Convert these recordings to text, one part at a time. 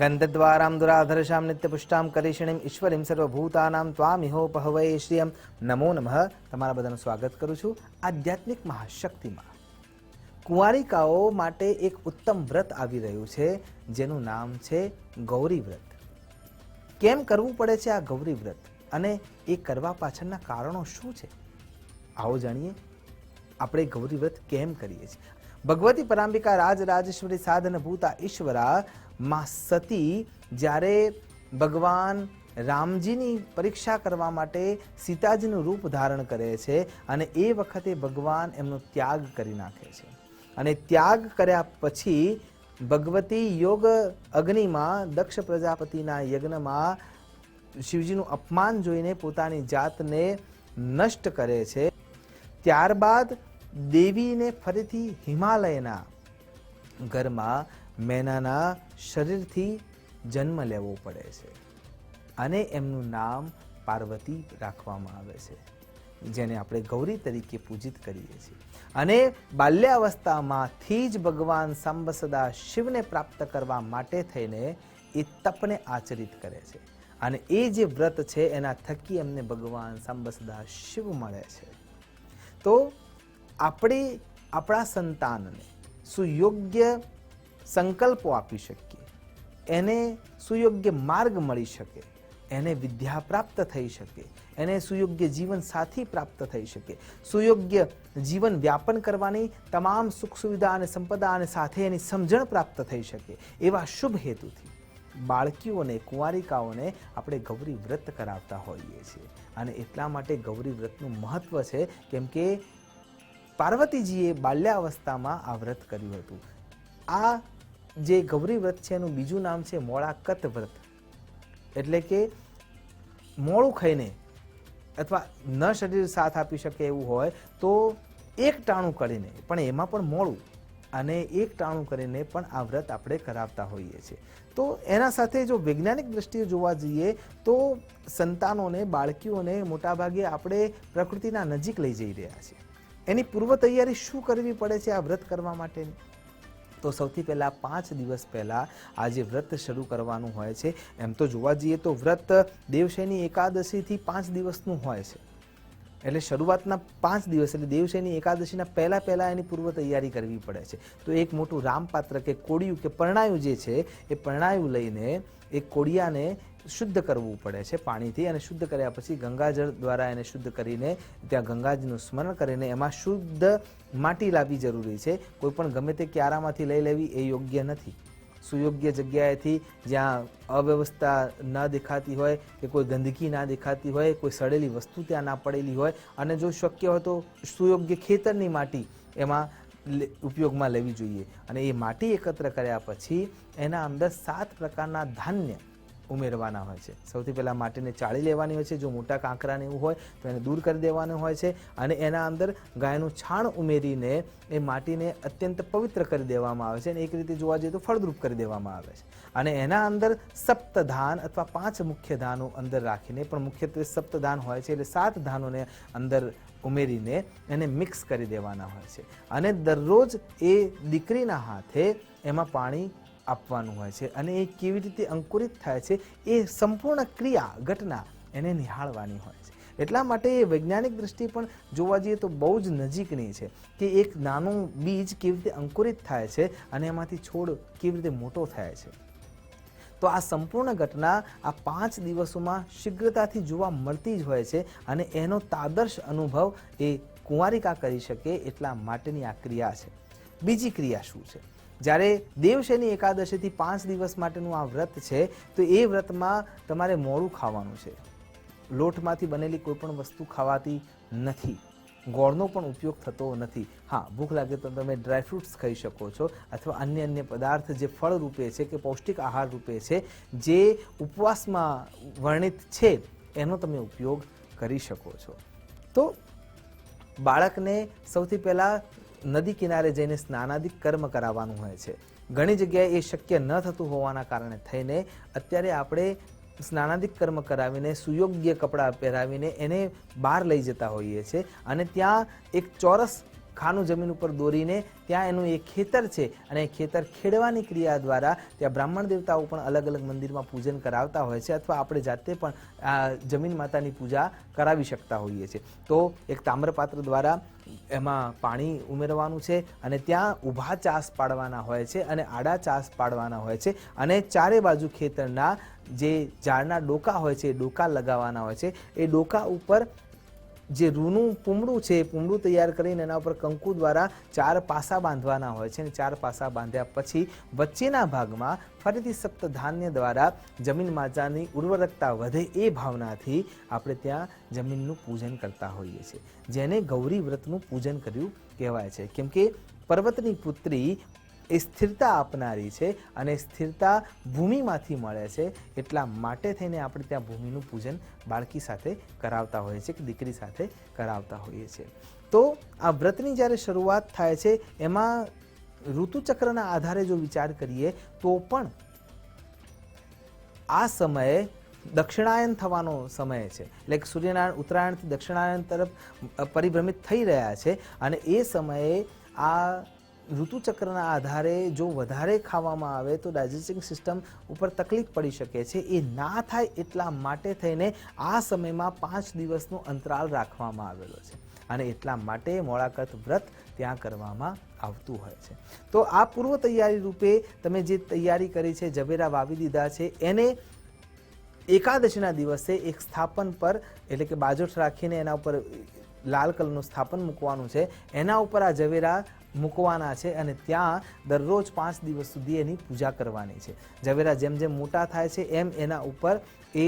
ગંધદ્વારામ દુરાધરશામ નિત્યપુષ્ટામ કરીષિણીમ ઈશ્વરીમ સર્વભૂતાનામ ત્વામિહોપહવૈ શ્રિયમ નમો નમઃ. તમારા બધાનું સ્વાગત કરું છું આધ્યાત્મિક મહાશક્તિમાં. કુંવારિકાઓ માટે એક ઉત્તમ વ્રત આવી રહ્યું છે જેનું નામ છે ગૌરી વ્રત. કેમ કરવું પડે છે આ ગૌરી વ્રત અને એ કરવા પાછળના કારણો શું છે, આવો જાણીએ. આપણે ગૌરી વ્રત કેમ કરીએ છીએ? ભગવતી પરાંબિકા રાજરાજેશ્વરી સાધન ભૂતા ઈશ્વરા માં સતી જ્યારે ભગવાન રામજીની પરીક્ષા કરવા માટે સીતાજીનું રૂપ ધારણ કરે છે અને એ વખતે ભગવાન એમનો ત્યાગ કરી નાખે છે અને ત્યાગ કર્યા પછી ભગવતી યોગ અગ્નિમાં દક્ષ પ્રજાપતિના યજ્ઞમાં શિવજીનું અપમાન જોઈને પોતાની જાતને નષ્ટ કરે છે. ત્યારબાદ દેવીને ફરીથી હિમાલયના ઘરમાં મેનાના શરીરથી જન્મ લેવો પડે છે અને એમનું નામ પાર્વતી રાખવામાં આવે છે, જેને આપણે ગૌરી તરીકે પૂજિત કરીએ છીએ. અને બાલ્યાવસ્થામાંથી જ ભગવાન સાંબ સદા શિવને પ્રાપ્ત કરવા માટે થઈને એ તપને આચરિત કરે છે અને એ જે વ્રત છે એના થકી એમને ભગવાન સાંબ સદા શિવ મળે છે. તો આપણે આપણા સંતાનને સુયોગ્ય સંકલ્પો આપી શકીએ, એને સુયોગ્ય માર્ગ મળી શકે, એને વિદ્યા પ્રાપ્ત થઈ શકે, એને સુયોગ્ય જીવન સાથી પ્રાપ્ત થઈ શકે, સુયોગ્ય જીવન વ્યાપન કરવાની તમામ સુખ સુવિધા અને સંપદા અને સાથે એની સમજણ પ્રાપ્ત થઈ શકે, એવા શુભ હેતુથી બાળકીઓને કુંવારિકાઓને આપણે ગૌરી વ્રત કરાવતા હોઈએ છીએ. અને એટલા માટે ગૌરી વ્રતનું મહત્વ છે કેમ કે પાર્વતીજીએ બાલ્યાવસ્થામાં આ વ્રત કર્યું હતું. આ જે ગૌરી વ્રત છે એનું બીજું નામ છે મોળાકત વ્રત, એટલે કે મોળું ખાઈને અથવા ન શરીર સાથ આપી શકે એવું હોય તો એક ટાણું કરીને, પણ એમાં પણ મોળું અને એક ટાણું કરીને પણ આ વ્રત આપણે કરાવતા હોઈએ છીએ. તો એના સાથે જો વૈજ્ઞાનિક દ્રષ્ટિએ જોવા જઈએ તો સંતાનોને, બાળકીઓને મોટાભાગે આપણે પ્રકૃતિના નજીક લઈ જઈ રહ્યા છીએ. એની પૂર્વ તૈયારી શું કરવી પડે છે આ વ્રત કરવા માટેની? તો સૌથી પહેલાં 5 દિવસ પહેલાં આ જે વ્રત શરૂ કરવાનું હોય છે. એમ તો જોવા જઈએ તો વ્રત દેવશયની એકાદશીથી 5 દિવસનું હોય છે, એટલે શરૂઆતના 5 દિવસ એટલે દેવશયની એકાદશીના પહેલાં એની પૂર્વ તૈયારી કરવી પડે છે. તો એક મોટું રામપાત્ર કે કોડિયું કે પરણાયું જે છે એ પરણાયું લઈને એ કોડિયાને શુદ્ધ કરવું પડે છે પાણીથી, અને શુદ્ધ કર્યા પછી ગંગાજળ દ્વારા એને શુદ્ધ કરીને ત્યાં ગંગાજીનું સ્મરણ કરીને એમાં શુદ્ધ માટી લાવવી જરૂરી છે. કોઈ પણ ગમે તે ક્યારામાંથી લઈ લેવી એ યોગ્ય નથી. સુયોગ્ય જગ્યાએથી જ્યાં અવ્યવસ્થા ન દેખાતી હોય કે કોઈ ગંદકી ના દેખાતી હોય, કોઈ સડેલી વસ્તુ ત્યાં ના પડેલી હોય, અને જો શક્ય હોય તો સુયોગ્ય ખેતરની માટી એમાં ઉપયોગમાં લેવી જોઈએ. અને એ માટી એકત્ર કર્યા પછી એના અંદર 7 પ્રકારના ધાન્ય ઉમેરવાના હોય છે. સૌથી પહેલાં માટીને ચાળી લેવાની હોય છે. જો મોટા કાંકરાને એવું હોય તો એને દૂર કરી દેવાનું હોય છે અને એના અંદર ગાયનું છાણ ઉમેરીને એ માટીને અત્યંત પવિત્ર કરી દેવામાં આવે છે અને એક રીતે જોવા જઈએ તો ફળદ્રુપ કરી દેવામાં આવે છે. અને એના અંદર સપ્તધાન અથવા 5 મુખ્ય ધાનો અંદર રાખીને, પણ મુખ્યત્વે સપ્તધાન હોય છે એટલે 7 ધાનોને અંદર ઉમેરીને એને મિક્સ કરી દેવાના હોય છે. અને દરરોજ એ દીકરીના હાથે એમાં પાણી આપવાનું હોય છે અને એ કેવી રીતે અંકુરિત થાય છે એ સંપૂર્ણ ક્રિયા ઘટના એને નિહાળવાની હોય છે. એટલા માટે એ વૈજ્ઞાનિક દ્રષ્ટિએ પણ જોવા જઈએ તો બહુ જ નજીકની છે કે એક નાનું બીજ કેવી રીતે અંકુરિત થાય છે અને એમાંથી છોડ કેવી રીતે મોટો થાય છે. તો આ સંપૂર્ણ ઘટના આ 5 દિવસોમાં શીઘ્રતાથી જોવા મળતી જ હોય છે અને એનો તાદર્શ અનુભવ એ કુંવારિકા કરી શકે એટલા માટેની આ ક્રિયા છે. બીજી ક્રિયા શું છે? જ્યારે દેવશયની એકાદશીથી 5 દિવસ માટેનું આ વ્રત છે તો એ વ્રતમાં તમારે મોળું ખાવાનું છે. લોટમાંથી બનેલી કોઈ પણ વસ્તુ ખાવાતી નથી, ગોળનો પણ ઉપયોગ થતો નથી. હા, ભૂખ લાગે તો તમે ડ્રાયફ્રૂટ્સ ખાઈ શકો છો અથવા અન્ય પદાર્થ જે ફળ રૂપે છે કે પૌષ્ટિક આહાર રૂપે છે જે ઉપવાસમાં વર્ણિત છે એનો તમે ઉપયોગ કરી શકો છો. તો બાળકને સૌથી પહેલાં નદી કિનારે જઈને સ્નાનાદિક કર્મ કરાવવાનું હોય છે. ઘણી જગ્યાએ એ શક્ય ન થતું હોવાના કારણે થઈને અત્યારે આપણે સ્નાનાદિક કર્મ કરાવીને સુયોગ્ય કપડાં પહેરાવીને એને બહાર લઈ જતા હોઈએ છીએ અને ત્યાં એક ચોરસ ખાનું જમીન ઉપર દોરીને ત્યાં એનું એક ખેતર છે અને એ ખેતર ખેડવાની ક્રિયા દ્વારા ત્યાં બ્રાહ્મણ દેવતાઓ પણ અલગ અલગ મંદિરમાં પૂજન કરાવતા હોય છે, અથવા આપણે જાતે પણ આ જમીન માતાની પૂજા કરાવી શકતા હોઈએ છીએ. તો એક તામ્રપાત્ર દ્વારા એમાં પાણી ઉમેરવાનું છે અને ત્યાં ઊભા ચાસ પાડવાના હોય છે અને આડા ચાસ પાડવાના હોય છે અને ચારે બાજુ ખેતરના જે ઝાડના ડોકા હોય છે એ ડોકા લગાવવાના હોય છે. એ ડોકા ઉપર જે રૂનું પૂમડું છે એ પૂમડું તૈયાર કરીને એના ઉપર કંકુ દ્વારા 4 પાસા બાંધવાના હોય છે અને 4 પાસા બાંધ્યા પછી વચ્ચેના ભાગમાં ફરીથી સપ્તધાન્ય દ્વારા જમીન માતાની ઉર્વરકતા વધે એ ભાવનાથી આપણે ત્યાં જમીનનું પૂજન કરતા હોઈએ છીએ, જેને ગૌરી વ્રતનું પૂજન કર્યું કહેવાય છે. કેમ કે પર્વતની પુત્રી એ સ્થિરતા આપનારી છે અને સ્થિરતા ભૂમિમાંથી મળે છે, એટલા માટે થઈને આપણે ત્યાં ભૂમિનું પૂજન બાળકી સાથે કરાવતા હોઈએ છીએ કે દીકરી સાથે કરાવતા હોઈએ છીએ. તો આ વ્રતની જ્યારે શરૂઆત થાય છે એમાં ઋતુચક્રના આધારે જો વિચાર કરીએ તો પણ આ સમયે દક્ષિણાયન થવાનો સમય છે, એટલે કે સૂર્યનારાયણ ઉત્તરાયણથી દક્ષિણાયન તરફ પરિભ્રમિત થઈ રહ્યા છે અને એ સમયે આ ઋતુચક્રના આધારે જો વધારે ખાવામાં આવે તો ડાયજેસ્ટિંગ સિસ્ટમ ઉપર તકલીફ પડી શકે છે. એ ના થાય એટલા માટે થઈને આ સમયમાં 5 દિવસનો અંતરાલ રાખવામાં આવેલો છે અને એટલા માટે મોળાકત વ્રત ત્યાં કરવામાં આવતું હોય છે. તો આ પૂર્વ તૈયારી રૂપે તમે જે તૈયારી કરી છે, જવેરા વાવી દીધા છે, એને એકાદશીના દિવસે એક સ્થાપન પર એટલે કે બાજોઠ રાખીને એના ઉપર લાલ કલરનું સ્થાપન મૂકવાનું છે, એના ઉપર આ જવેરા મૂકવાના છે અને ત્યાં દરરોજ 5 દિવસ સુધી એની પૂજા કરવાની છે. જવેરા જેમ જેમ મોટા થાય છે એમ એના ઉપર એ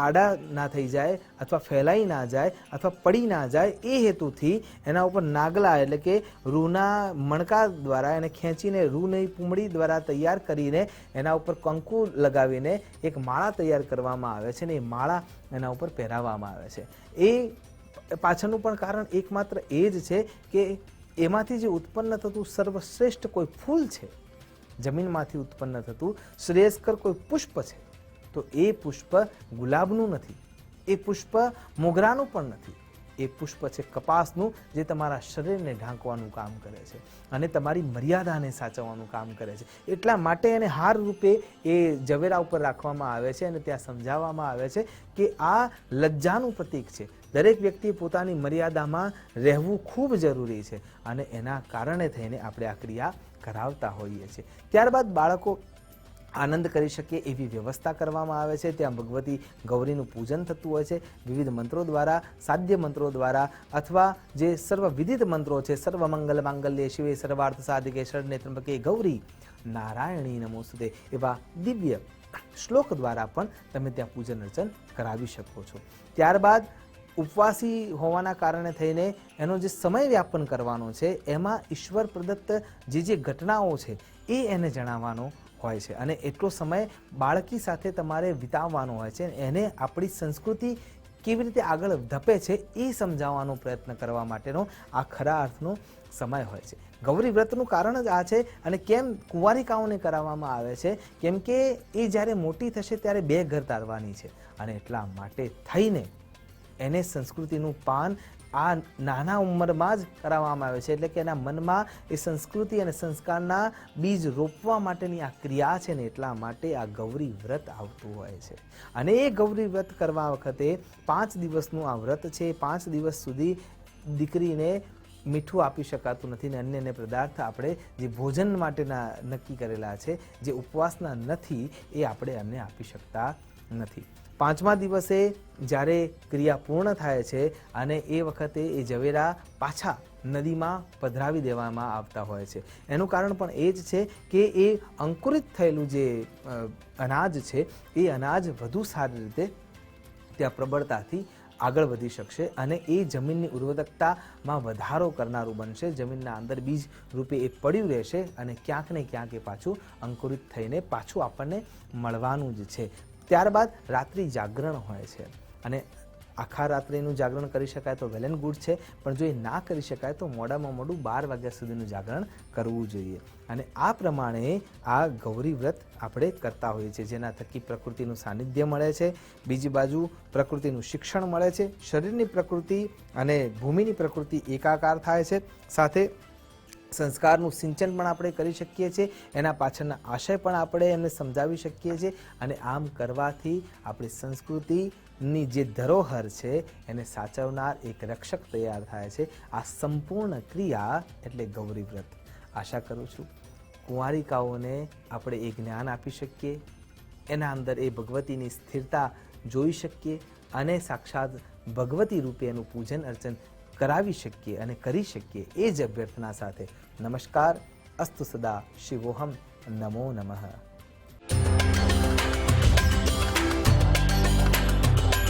આડા ના થઈ જાય અથવા ફેલાઈ ના જાય અથવા પડી ના જાય એ હેતુથી એના ઉપર નાગલા એટલે કે રૂના મણકા દ્વારા એને ખેંચીને રૂની પૂમડી દ્વારા તૈયાર કરીને એના ઉપર કંકુ લગાવીને એક માળા તૈયાર કરવામાં આવે છે અને એ માળા એના ઉપર પહેરાવવામાં આવે છે. એ પાછળનું પણ કારણ એકમાત્ર એ જ છે કે એમાંથી જે ઉત્પન્ન થતું સર્વશ્રેષ્ઠ કોઈ ફૂલ છે, જમીનમાંથી ઉત્પન્ન થતું શ્રેયસ્કર કોઈ પુષ્પ છે, તો એ પુષ્પ ગુલાબનું નથી, એ પુષ્પ મોગરાનું પણ નથી, એ પુષ્પ છે કપાસનું, જે તમારા શરીરને ઢાંકવાનું કામ કરે છે અને તમારી મર્યાદાને સાચવવાનું કામ કરે છે. એટલા માટે એને હાર રૂપે એ જવેરા ઉપર રાખવામાં આવે છે અને ત્યાં સમજાવવામાં આવે છે કે આ લજ્જાનું પ્રતીક છે. દરેક વ્યક્તિએ પોતાની મર્યાદામાં રહેવું ખૂબ જરૂરી છે અને એના કારણે થઈને આપણે આ ક્રિયા કરાવતા હોઈએ છીએ. ત્યારબાદ બાળકો આનંદ કરી શકે એવી વ્યવસ્થા કરવામાં આવે છે. ત્યાં ભગવતી ગૌરીનું પૂજન થતું હોય છે વિવિધ મંત્રો દ્વારા, સાધ્ય મંત્રો દ્વારા અથવા જે સર્વવિદિત મંત્રો છે, સર્વમંગલ માંગલ્ય શિવે સર્વાર્થ સાધિકે શરણ્યે ત્ર્યંબકે ગૌરી નારાયણી નમોસ્તુતે, એવા દિવ્ય શ્લોક દ્વારા પણ તમે ત્યાં પૂજન અર્ચન કરાવી શકો છો. ત્યારબાદ ઉપવાસી હોવાના કારણે થઈને એનો જે સમય વ્યાપન કરવાનો છે એમાં ઈશ્વર પ્રદત્ત જે ઘટનાઓ છે એ એને જણાવવાનો હોય છે અને એટલો સમય બાળકી સાથે તમારે વિતાવવાનો હોય છે. એને આપણી સંસ્કૃતિ કેવી રીતે આગળ ધપે છે એ સમજાવવાનો પ્રયત્ન કરવા માટેનો આ ખરા અર્થનો સમય હોય છે. ગૌરી વ્રતનું કારણ જ આ છે અને કેમ કુંવારિકાઓને કરાવવામાં આવે છે, કેમ કે એ જ્યારે મોટી થશે ત્યારે 2 ઘર તારવાની છે અને એટલા માટે થઈને એને સંસ્કૃતિનું પાન આ નાના ઉંમરમાં જ કરાવવામાં આવે છે. એટલે કે એના મનમાં એ સંસ્કૃતિ અને સંસ્કારના બીજ રોપવા માટેની આ ક્રિયા છે ને એટલા માટે આ ગૌરી વ્રત આવતું હોય છે. અને એ ગૌરી વ્રત કરવા વખતે 5 દિવસનું આ વ્રત છે. 5 દિવસ સુધી દીકરીને મીઠું આપી શકાતું નથી ને અન્ય પદાર્થ આપણે જે ભોજન માટેના નક્કી કરેલા છે, જે ઉપવાસના નથી, એ આપણે એમને આપી શકતા નથી. 5મા દિવસે જ્યારે ક્રિયા પૂર્ણ થાય છે અને એ વખતે એ ઝવેરા પાછા નદીમાં પધરાવી દેવામાં આવતા હોય છે. એનું કારણ પણ એ જ છે કે એ અંકુરિત થયેલું જે અનાજ છે એ અનાજ વધુ સારી રીતે ત્યાં પ્રબળતાથી આગળ વધી શકશે અને એ જમીનની ઉર્વરકતામાં વધારો કરનારું બનશે. જમીનના અંદર બીજ રૂપે એ પડ્યું રહેશે અને ક્યાંક ને ક્યાંક એ પાછું અંકુરિત થઈને પાછું આપણને મળવાનું જ છે. ત્યારબાદ રાત્રિ જાગરણ હોય છે અને આખા રાત્રિનું જાગરણ કરી શકાય તો વેલ એન્ડ ગુડ છે, પણ જો એ ના કરી શકાય તો મોડામાં મોડું 12 વાગ્યા સુધીનું જાગરણ કરવું જોઈએ. અને આ પ્રમાણે આ ગૌરી વ્રત આપણે કરતા હોઈએ છીએ, જેના થકી પ્રકૃતિનું સાનિધ્ય મળે છે, બીજી બાજુ પ્રકૃતિનું શિક્ષણ મળે છે, શરીરની પ્રકૃતિ અને ભૂમિની પ્રકૃતિ એકાકાર થાય છે, સાથે સંસ્કારનું સિંચન પણ આપણે કરી શકીએ છીએ, એના પાછળના આશય પણ આપણે એમને સમજાવી શકીએ છીએ. અને આમ કરવાથી આપણી સંસ્કૃતિની જે ધરોહર છે એને સાચવનાર એક રક્ષક તૈયાર થાય છે. આ સંપૂર્ણ ક્રિયા એટલે ગૌરી વ્રત. આશા કરું છું કુંવારિકાઓને આપણે એ જ્ઞાન આપી શકીએ, એના અંદર એ ભગવતીની સ્થિરતા જોઈ શકીએ અને સાક્ષાત ભગવતી રૂપે એનું પૂજન અર્ચન કરાવી શકીએ અને કરી શકીએ, એ જ અભ્યર્થના સાથે નમસ્કાર. અસ્તુ સદા શિવોહમ. નમો નમઃ.